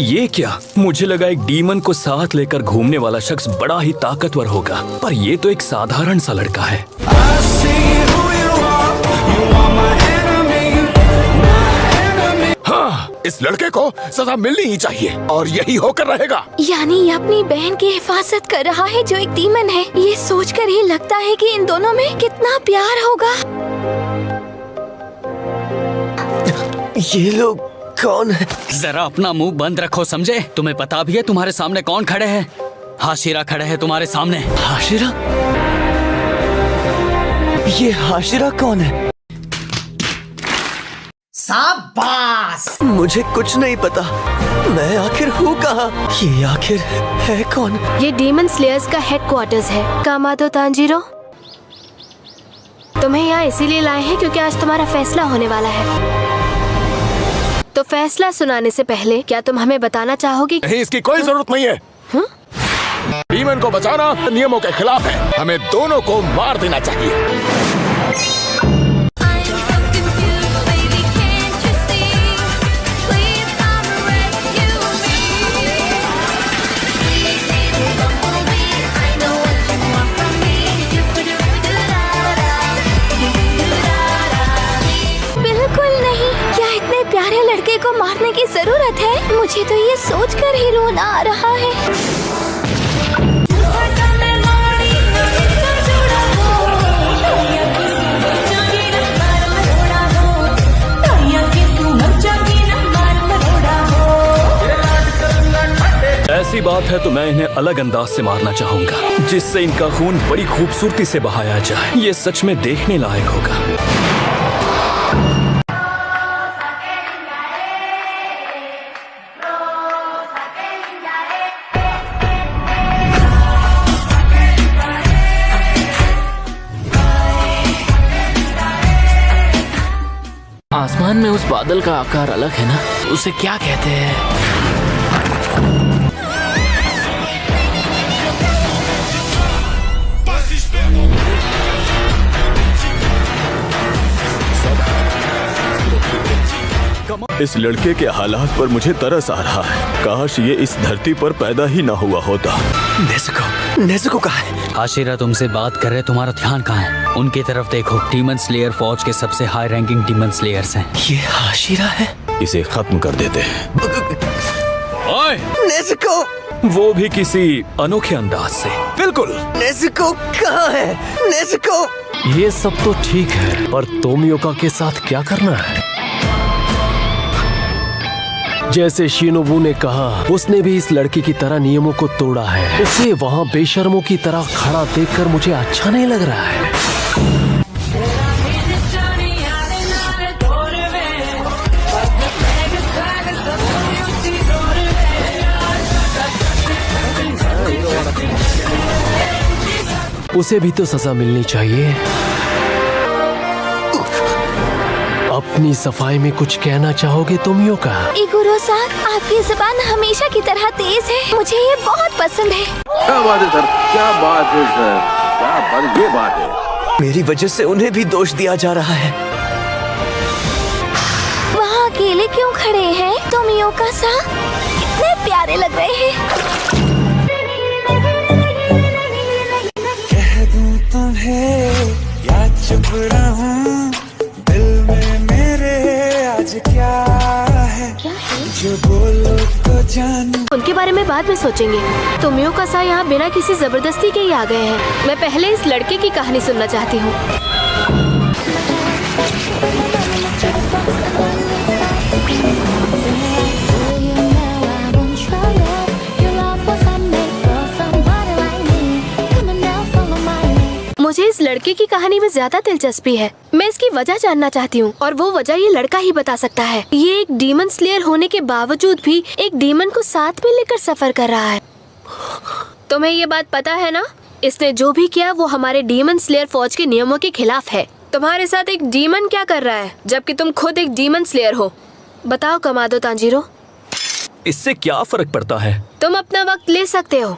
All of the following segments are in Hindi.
ये क्या? मुझे लगा एक डीमन को साथ लेकर घूमने वाला शख्स बड़ा ही ताकतवर होगा, पर ये तो एक साधारण सा लड़का है। हाँ, इस लड़के को सजा मिलनी ही चाहिए और यही होकर रहेगा। यानी ये अपनी बहन की हिफाजत कर रहा है जो एक डीमन है। ये सोचकर ही लगता है कि इन दोनों में कितना प्यार होगा। ये लोग कौन है? जरा अपना मुंह बंद रखो, समझे? तुम्हें पता भी है तुम्हारे सामने कौन खड़े हैं? हाशिरा खड़े हैं तुम्हारे सामने। हाशिरा? ये हाशिरा कौन है? शाबाश! मुझे कुछ नहीं पता। मैं आखिर हूँ कहाँ? ये आखिर है कौन? ये डीमन स्लेयर्स का हेडक्वार्टर्स है। कामादो तांजीरो, तुम्हें यहाँ इसीलिए लाए हैं क्योंकि आज तुम्हारा फैसला होने वाला है। तो फैसला सुनाने से पहले क्या तुम हमें बताना चाहोगे? नहीं, इसकी कोई जरूरत नहीं है। डीमन को बचाना नियमों के खिलाफ है। हमें दोनों को मार देना चाहिए। प्यारे लड़के को मारने की जरूरत है? मुझे तो ये सोचकर ही रोना आ रहा है। ऐसी बात है तो मैं इन्हें अलग अंदाज से मारना चाहूंगा, जिससे इनका खून बड़ी खूबसूरती से बहाया जाए। ये सच में देखने लायक होगा। आसमान में उस बादल का आकार अलग है ना, उसे क्या कहते हैं? इस लड़के के हालात पर मुझे तरस आ रहा है। काश ये इस धरती पर पैदा ही ना हुआ होता। नेज़ुको कहाँ है? हाशिरा तुमसे बात कर रहे, तुम्हारा ध्यान कहाँ है? उनकी तरफ देखो। डीमन स्लेयर फौज के सबसे हाई रैंकिंग डीमन स्लेयर्स हैं। ये हाशिरा है? इसे खत्म कर देते हैं। ओए! नेज़ुको! वो भी किसी अनोखे अंदाज से। बिल्कुल। नेज़ुको कहाँ है? नेज़ुको! ये सब तो ठीक है, पर तोमियोका के साथ क्या करना है? जैसे शिनोबू ने कहा, उसने भी इस लड़की की तरह नियमों को तोड़ा है। उसे वहाँ बेशर्मों की तरह खड़ा देखकर मुझे अच्छा नहीं लग रहा है। उसे भी तो सजा मिलनी चाहिए। अपनी सफाई में कुछ कहना चाहोगे तोमियोका? इगुरो-सान, आपकी जुबान हमेशा की तरह तेज है। मुझे ये बहुत पसंद है। क्या बात है सर? क्या बात है सर? क्या बात, ये बात है? मेरी वजह से उन्हें भी दोष दिया जा रहा है। वहाँ अकेले क्यों खड़े हैं? तोमियोका-सान कितने प्यारे लग रहे हैं। कह दूं तुम्हें या चुप रहूं, दिल में मेरे आज क्या है, जो बोलो तो जानूं। उनके बारे में बाद में सोचेंगे। तोमियोका-सान यहाँ बिना किसी जबरदस्ती के ही आ गए हैं। मैं पहले इस लड़के की कहानी सुनना चाहती हूँ। मुझे इस लड़के की कहानी में ज्यादा दिलचस्पी है। मैं इसकी वजह जानना चाहती हूँ और वो वजह ये लड़का ही बता सकता है। ये एक डीमन स्लेयर होने के बावजूद भी एक डीमन को साथ में लेकर सफर कर रहा है। तुम्हें ये बात पता है ना? इसने जो भी किया वो हमारे डीमन स्लेयर फौज के नियमों के खिलाफ है। तुम्हारे साथ एक डीमन क्या कर रहा है जबकि तुम खुद एक डीमन स्लेयर हो? बताओ कामादो तांजीरो। इससे क्या फर्क पड़ता है? तुम अपना वक्त ले सकते हो,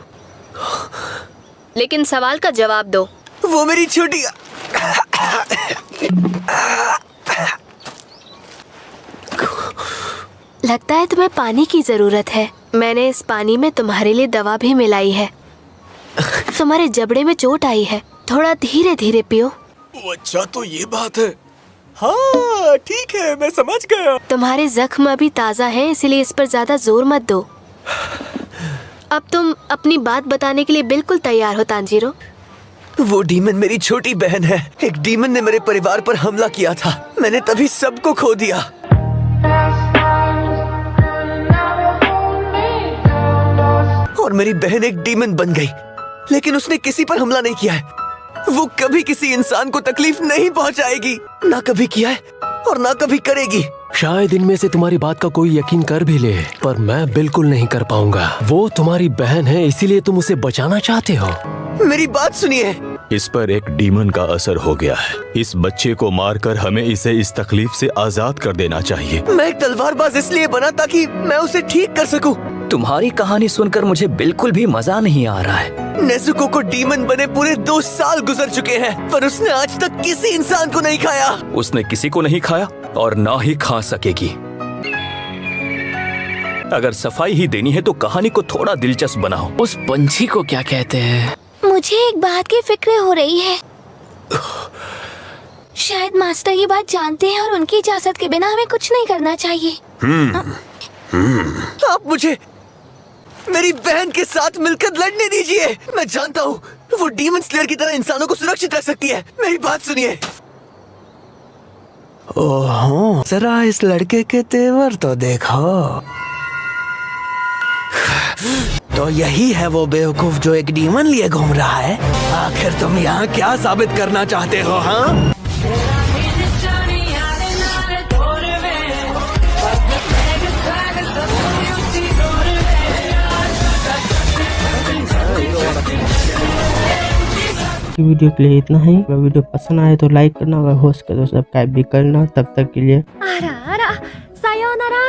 लेकिन सवाल का जवाब दो। वो मेरी छोटी लगता है तुम्हें पानी की जरूरत है। मैंने इस पानी में तुम्हारे लिए दवा भी मिलाई है। तुम्हारे जबड़े में चोट आई है, थोड़ा धीरे धीरे पियो। अच्छा तो ये बात है। हाँ ठीक है, मैं समझ गया। तुम्हारे जख्म अभी ताज़ा हैं, इसलिए इस पर ज्यादा जोर मत दो। अब तुम अपनी बात बताने के लिए बिल्कुल तैयार हो तांजीरो? वो डीमन मेरी छोटी बहन है। एक डीमन ने मेरे परिवार पर हमला किया था। मैंने तभी सबको खो दिया। और मेरी बहन एक डीमन बन गई, लेकिन उसने किसी पर हमला नहीं किया है। वो कभी किसी इंसान को तकलीफ नहीं पहुंचाएगी, ना कभी किया है और ना कभी करेगी। शायद इनमें से तुम्हारी बात का कोई यकीन कर भी ले, पर मैं बिल्कुल नहीं कर पाऊंगा। वो तुम्हारी बहन है, इसीलिए तुम उसे बचाना चाहते हो। मेरी बात सुनिए। इस पर एक डीमन का असर हो गया है। इस बच्चे को मारकर हमें इसे इस तकलीफ से आजाद कर देना चाहिए। मैं एक तलवारबाज इसलिए बना ताकि मैं उसे ठीक कर सकूं। तुम्हारी कहानी सुनकर मुझे बिल्कुल भी मजा नहीं आ रहा है। नेजुको को डीमन बने पूरे 2 साल गुजर चुके हैं, पर उसने आज तक किसी इंसान को नहीं खाया। उसने किसी को नहीं खाया और ना ही खा सकेगी। अगर सफाई ही देनी है तो कहानी को थोड़ा दिलचस्प बनाओ। उस पंछी को क्या कहते हैं? मुझे एक बात की फिक्र हो रही है। शायद मास्टर ये बात जानते हैं और उनकी इजाजत के बिना हमें कुछ नहीं करना चाहिए। आप मुझे मेरी बहन के साथ मिलकर लड़ने दीजिए। मैं जानता हूँ वो डीमन स्लेयर की तरह इंसानों को सुरक्षित रख सकती है। मेरी बात सुनिए। ओहो, जरा इस लड़के के तेवर तो देखो। तो यही है वो बेवकूफ जो एक डीमन लिए घूम रहा है। आखिर तुम यहाँ क्या साबित करना चाहते हो? हाँ, वीडियो के लिए इतना ही। अगर वीडियो पसंद आए तो लाइक करना, अगर हो सके तो सब्सक्राइब भी करना। तब तक के लिए सायोनारा।